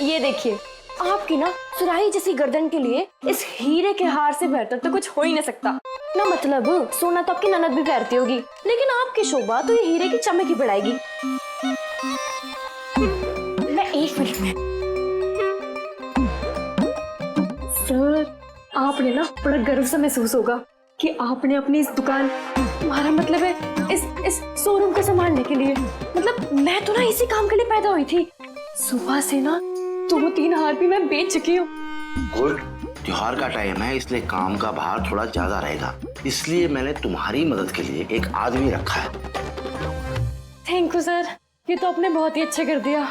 ये देखिए, आपकी ना सुराही जैसी गर्दन के लिए इस हीरे के हार से बेहतर तो कुछ हो ही नहीं सकता ना। मतलब सोना तो आपकी ननद भी पहनती होगी, लेकिन आपकी शोभा तो ये हीरे की चमक ही बढ़ाएगी। मैं 1 मिनट में। सर, आपने ना बड़ा गर्व सा महसूस होगा कि आपने अपनी इस दुकान, हमारा मतलब है इस शोरूम को संभालने के लिए, मतलब मैं तो ना इसी काम के लिए पैदा हुई थी। सुबह से ना 2-3 हार भी मैं बेच चुकी हूँ। गुड, त्योहार का टाइम है इसलिए काम का भार थोड़ा ज्यादा रहेगा, इसलिए मैंने तुम्हारी मदद के लिए एक आदमी रखा है। थैंक यू सर, ये तो आपने बहुत ही अच्छा कर दिया।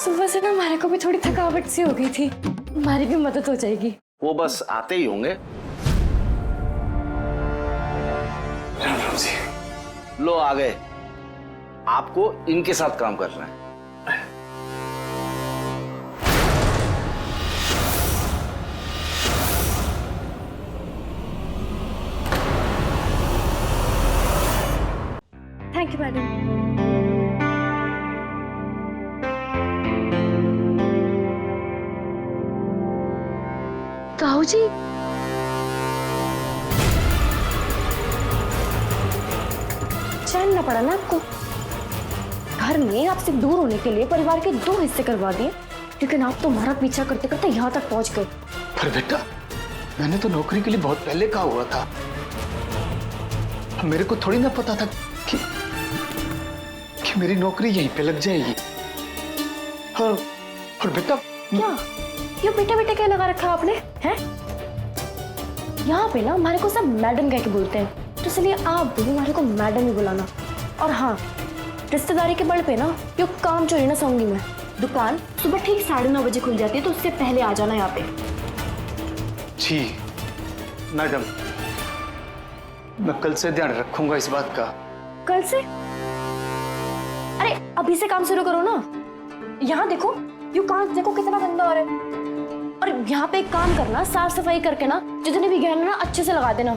सुबह से ना हमारे को भी थोड़ी थकावट सी हो गई थी, हमारी भी मदद हो जाएगी। वो बस आते ही होंगे। राम राम जी। लो आ गए, आपको इनके साथ काम करना है। Thank you madam. ताऊ जी, चैन न पड़ा ना आपको? घर में आपसे दूर होने के लिए परिवार के 2 हिस्से करवा दिए, लेकिन आप तो हमारा पीछा करते करते यहाँ तक पहुंच गए। पर बेटा, मैंने तो नौकरी के लिए बहुत पहले कहा हुआ था। मेरे को थोड़ी ना पता था कि मेरी नौकरी यहीं पे लग जाएगी। और बेटा, क्या ये बेटा बेटा क्या लगा रखा आपने हैं? यहाँ पे ना हमारे को सब मैडम कह के बोलते हैं, तो इसलिए आप भी हमारे को मैडम ही बुलाना। और हाँ, रिश्तेदारी के बल पे ना ये काम चोरी ना सहूंगी मैं। दुकान सुबह ठीक 9:30 बजे खुल जाती है, तो उससे पहले आ जाना यहाँ पे। जी मैडम, मैं कल से ध्यान रखूंगा इस बात का। कल से? अरे अभी से काम शुरू करो ना। यहाँ देखो, यू कांच देखो कितना गंदा हो रहा है। और यहाँ पे एक काम करना, साफ सफाई करके ना जितने भी गहने ना अच्छे से लगा देना।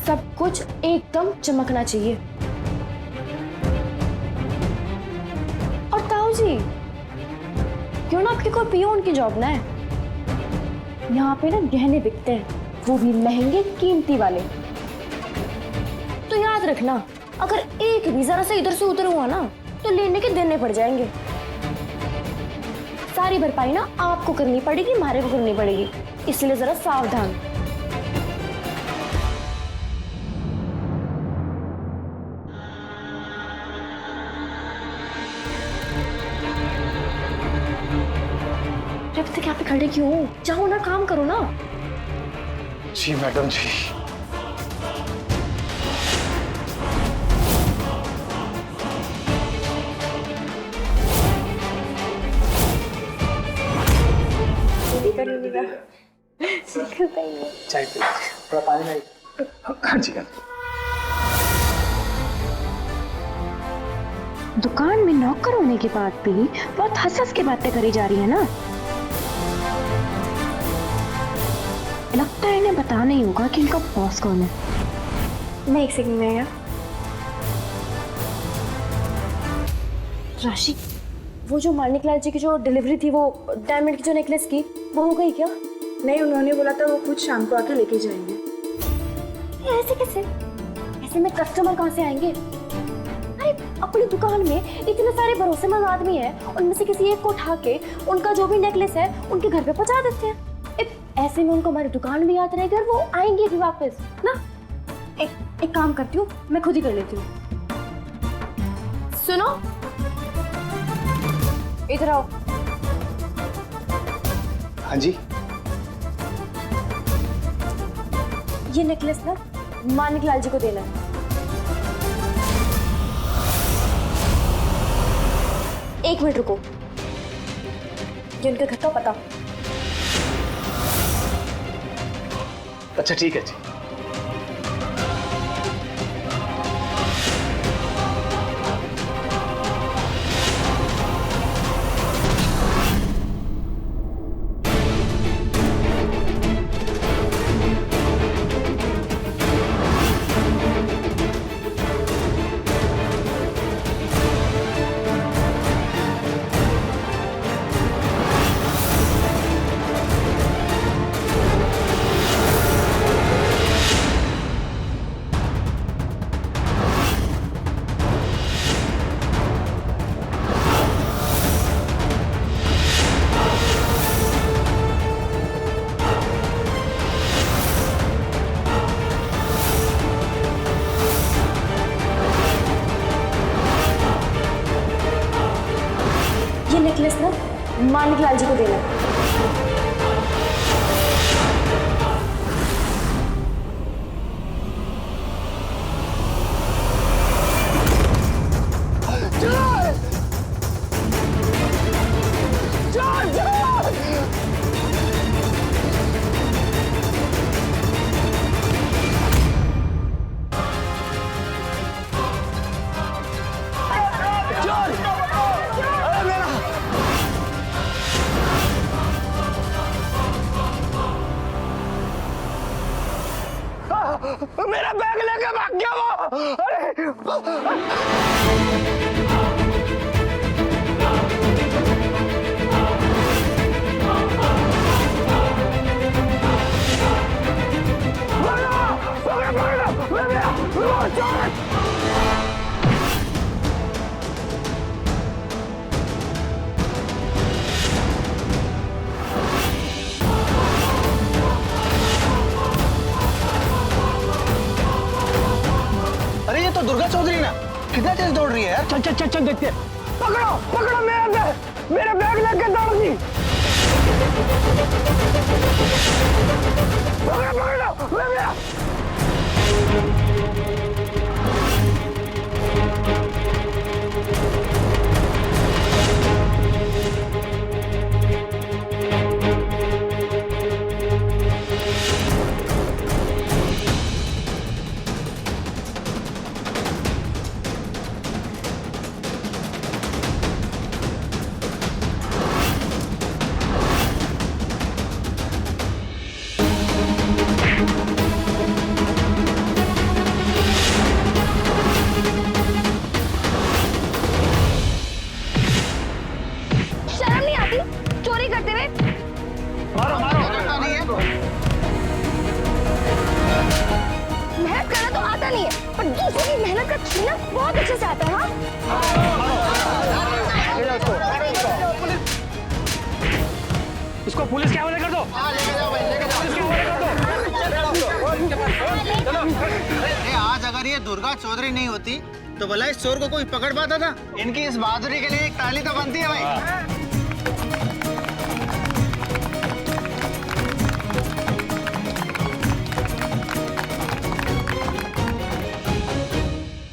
सब कुछ एकदम चमकना चाहिए। और ताऊ जी, क्यों ना आपकी कोई पियोन की जॉब ना है? यहाँ पे ना गहने बिकते हैं, वो भी महंगे कीमती वाले। तो याद रखना, अगर एक भी जरा से इधर से उधर हुआ ना तो लेने के देने पड़ जाएंगे। सारी भरपाई ना आपको करनी पड़ेगी, हमारे को करनी पड़ेगी, इसलिए जरा सावधान। अब तक यहाँ पे खड़े क्यों? जाओ ना, काम करो ना। जी मैडम जी। चाय पी, थोड़ा पानी नहीं? हाँ जी। दुकान में नौकर होने के बाद भी बहुत हंस के बातें करी जा रही है ना। लगता है इन्हें पता नहीं होगा कि इनका बॉस कौन है। मैं 1 सेकंड में आया। राशि, वो जो मानिकलाल जी की जो डिलीवरी थी, वो डायमंड की जो नेकलेस की, वो हो गई क्या? नहीं, उन्होंने बोला था वो खुद शाम को आके लेके जाएंगे। ऐसे कैसे? ऐसे में कस्टमर कहाँ से आएंगे? अरे अपनी दुकान में इतने सारे भरोसेमंद आदमी हैं, उनमें से किसी एक को उठा के उनका जो भी नेकलेस है उनके घर पे पहुंचा देते हैं। ऐसे में उनको हमारी दुकान भी याद रहेगी और वो आएंगे भी वापस ना। एक काम करती हूँ, मैं खुद ही कर लेती हूँ। सुनो, इधर आओ। हाँ जी। ये नेकलेस ना मानिकलाल जी को देना है। एक मिनट रुको, ये उनके घर का पता। अच्छा ठीक है जी। नेकलेस ना मानिक लाल जी को देना है। मेरा बैग लेके भाग गया वो। अरे अरे ये तो दुर्गा चौधरी ना, कितना तेज दौड़ रही है यार। चल चल चल चल देखते हैं। पकड़ो पकड़ो मेरा बैग लेके दौड़ गई। पकड़ो पकड़ो मेरा। शर्म नहीं आती चोरी करते हुए? मारो मारो। मेहनत करना तो आता नहीं है, पर दूसरों की मेहनत का छीना बहुत अच्छे से आता है। इसको पुलिस के हवाले कर दो। पुलिस के हवाले कर दो। आज अगर ये दुर्गा चौधरी नहीं होती तो भला इस चोर को कोई पकड़ पाता था। इनकी इस बहादुरी के लिए एक ताली तो बनती है भाई।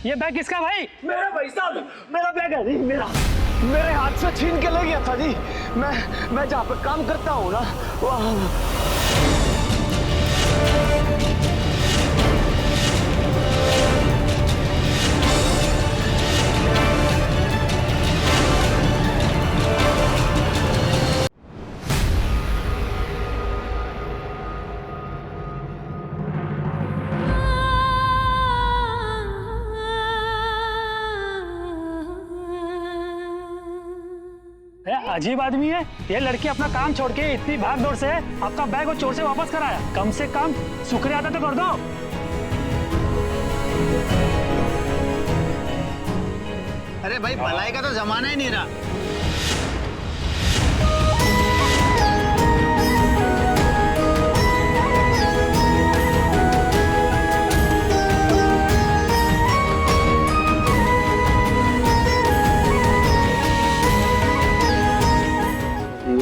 ये बैग किसका भाई? मेरा भाई साहब, मेरा बैग है जी। मेरे हाथ से छीन के ले गया था जी। मैं जहाँ पे काम करता हूँ ना वहाँ। अजीब आदमी है ये। लड़की अपना काम छोड़ के इतनी भाग दौड़ से आपका बैग और चोर से वापस कराया। कम से कम शुक्रिया अदा तो कर दो। अरे भाई भलाई का तो जमाना ही नहीं रहा।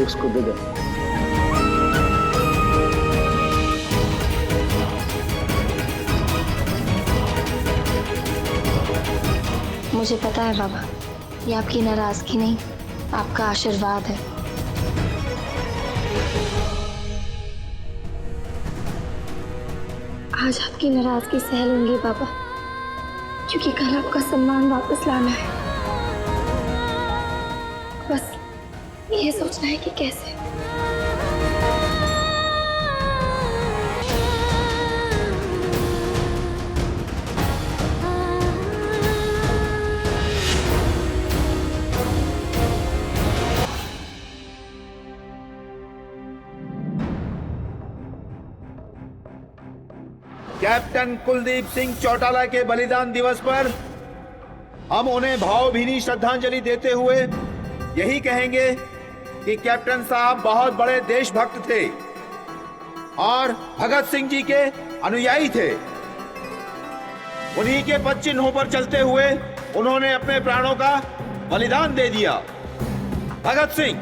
उसको दे दे। मुझे पता है बाबा, ये आपकी नाराजगी नहीं, आपका आशीर्वाद है। आज आपकी नाराजगी सह लूंगी बाबा, क्योंकि कल आपका सम्मान वापस लाना है। बस ये सोचना है कि कैसे। कैप्टन कुलदीप सिंह चौटाला के बलिदान दिवस पर हम उन्हें भावभीनी श्रद्धांजलि देते हुए यही कहेंगे कि कैप्टन साहब बहुत बड़े देशभक्त थे और भगत सिंह जी के अनुयायी थे। उन्हीं के पद चिन्हों पर चलते हुए उन्होंने अपने प्राणों का बलिदान दे दिया। भगत सिंह,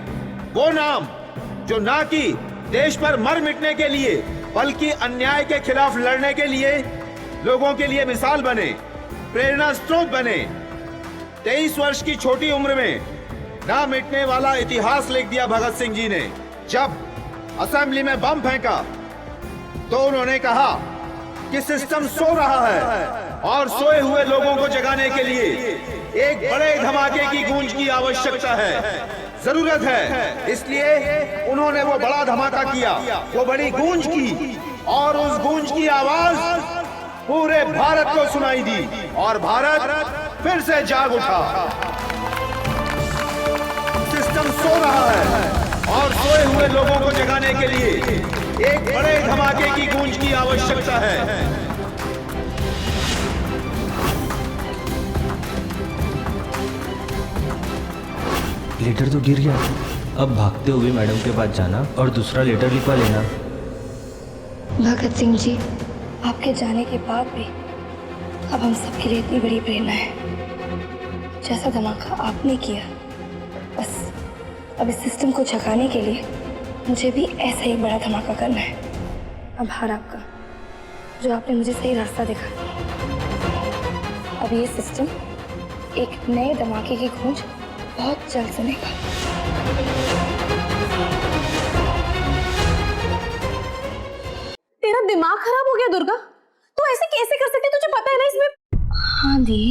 वो नाम जो ना कि देश पर मर मिटने के लिए बल्कि अन्याय के खिलाफ लड़ने के लिए लोगों के लिए मिसाल बने, प्रेरणा स्रोत बने। 23 वर्ष की छोटी उम्र में ना मिटने वाला इतिहास लिख दिया भगत सिंह जी ने। जब असेंबली में बम फेंका तो उन्होंने कहा कि सिस्टम सो रहा है और सोए हुए लोगों को जगाने के लिए एक बड़े धमाके की गूंज की आवश्यकता है, जरूरत है। इसलिए उन्होंने वो बड़ा धमाका किया, वो बड़ी गूंज की, और उस गूंज की आवाज पूरे भारत को सुनाई दी और भारत फिर से जाग उठा। सिस्टम सो रहा है और सोए हुए लोगों को जगाने के लिए एक बड़े धमाके की गूंज की आवश्यकता है। लेटर तो गिर गया, अब भागते हुए मैडम के पास जाना और दूसरा लेटर लिखवा लेना। भगत सिंह जी, आपके जाने के बाद भी अब हम सबके लिए इतनी बड़ी प्रेरणा है। जैसा धमाका आपने किया, बस अब इस सिस्टम को जगाने के लिए मुझे भी ऐसा ही बड़ा धमाका करना है। आभार आपका जो आपने मुझे सही रास्ता दिखाया। अब ये सिस्टम एक नए धमाके की गूंज बहुत जल्द सुनेगा। तेरा दिमाग खराब हो गया दुर्गा? तू ऐसे कैसे कर सकती? तुझे पता है ना इसमें। हाँ दी,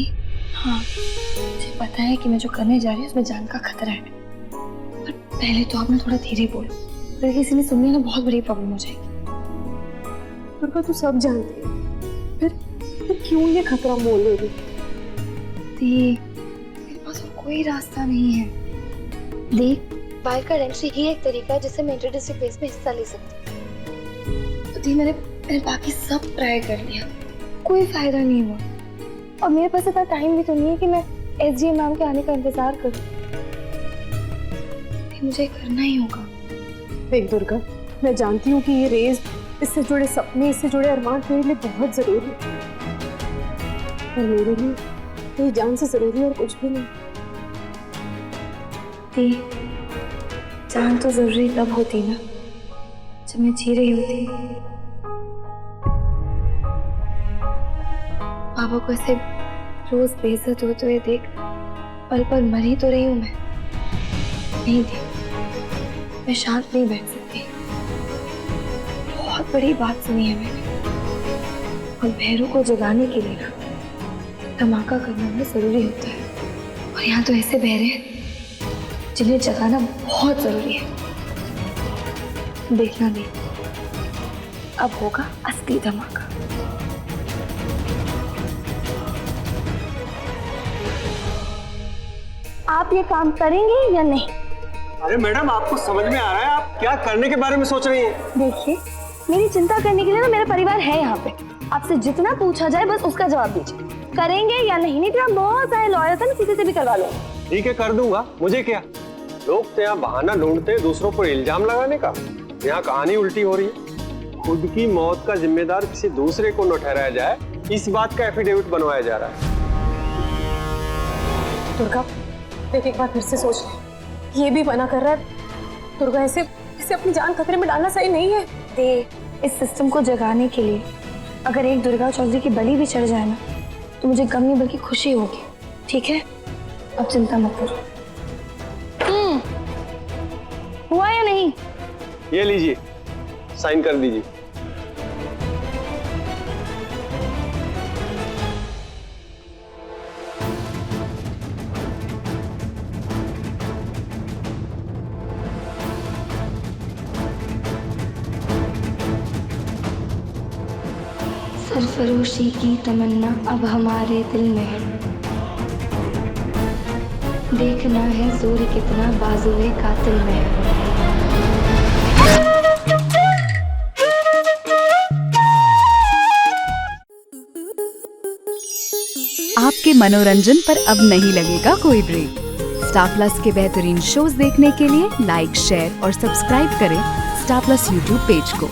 हाँ मुझे पता है कि मैं जो करने जा रही हूँ उसमें जान का खतरा है, पर पहले तो आप ना थोड़ा धीरे बोलो, अगर किसी ने सुन लिया ना बहुत बड़ी प्रॉब्लम हो जाएगी। दुर्गा तू सब जानती है, फिर क्यों ये खतरा मोल ले रही? दी, मेरे पास और कोई रास्ता नहीं है। दी, बाइक का एंट्री ही एक तरीका है जिससे मैं इंटर डिस्ट्रिक्ट रेस में हिस्सा ले सकती हूँ। तो दी, मैंने बाकी सब ट्राई कर लिया, कोई फायदा नहीं हुआ, और मेरे पास इतना टाइम भी तो नहीं है कि मैं SGM मैम के आने का इंतजार करूं। मुझे करना ही होगा। देख दुर्गा, मैं जानती हूँ कि ये रेस, इससे जुड़े सपने, इससे जुड़े अरमान तेरे लिए बहुत जरूरी है, पर मेरे लिए ये जान से जरूरी और कुछ भी नहीं। दी, जान तो जरूरी तब होती ना जब मैं जी रही होती। पापा को ऐसे रोज बेइज्जत होते हुए देख पल पल मरी तो रही हूं मैं। नहीं दी, मैं शांत नहीं बैठ सकती। बहुत बड़ी बात सुनी है मैंने, और भैरू को जगाने के लिए ना धमाका करना भी जरूरी होता है, और यहाँ तो ऐसे बहरे हैं जिन्हें जगाना बहुत जरूरी है। देखना भी, अब होगा असली धमाका। आप ये काम करेंगे या नहीं? अरे मैडम, आपको समझ में आ रहा है आप क्या करने के बारे में सोच रही हैं? देखिए, मेरी चिंता करने के लिए ना मेरा परिवार है यहाँ पे। आपसे जितना पूछा जाए बस उसका जवाब दीजिए, करेंगे या नहीं। नहीं तो आप बहुत सारे लॉयर थे, मैं किसी से भी करवा लूँ। ठीक है, कर दूंगा, मुझे क्या। लोग तो यहाँ बहाना ढूंढते हैं दूसरों पर इल्जाम लगाने का। यहाँ कहानी उल्टी हो रही है। खुद की मौत का जिम्मेदार किसी दूसरे को न ठहराया जाए, इस बात का एफिडेविट बनवाया जा रहा है। दुर्गा देख, एक बार फिर से सोच ले, ये भी मना कर रहा है। दुर्गा, ऐसे अपनी जान खतरे में डालना सही नहीं है। दे, इस सिस्टम को जगाने के लिए अगर एक दुर्गा चौधरी की बलि भी चढ़ जाए ना तो मुझे गम नहीं बल्कि खुशी होगी। ठीक है, अब चिंता मत करो। हुआ या नहीं? ये लीजिए, साइन कर दीजिए। सरफरोशी की तमन्ना अब हमारे दिल में है, देखना है जोर कितना बाजुए कातिल में है। आपके मनोरंजन पर अब नहीं लगेगा कोई ब्रेक। स्टार प्लस के बेहतरीन शोज देखने के लिए लाइक, शेयर और सब्सक्राइब करें स्टार प्लस यूट्यूब पेज को।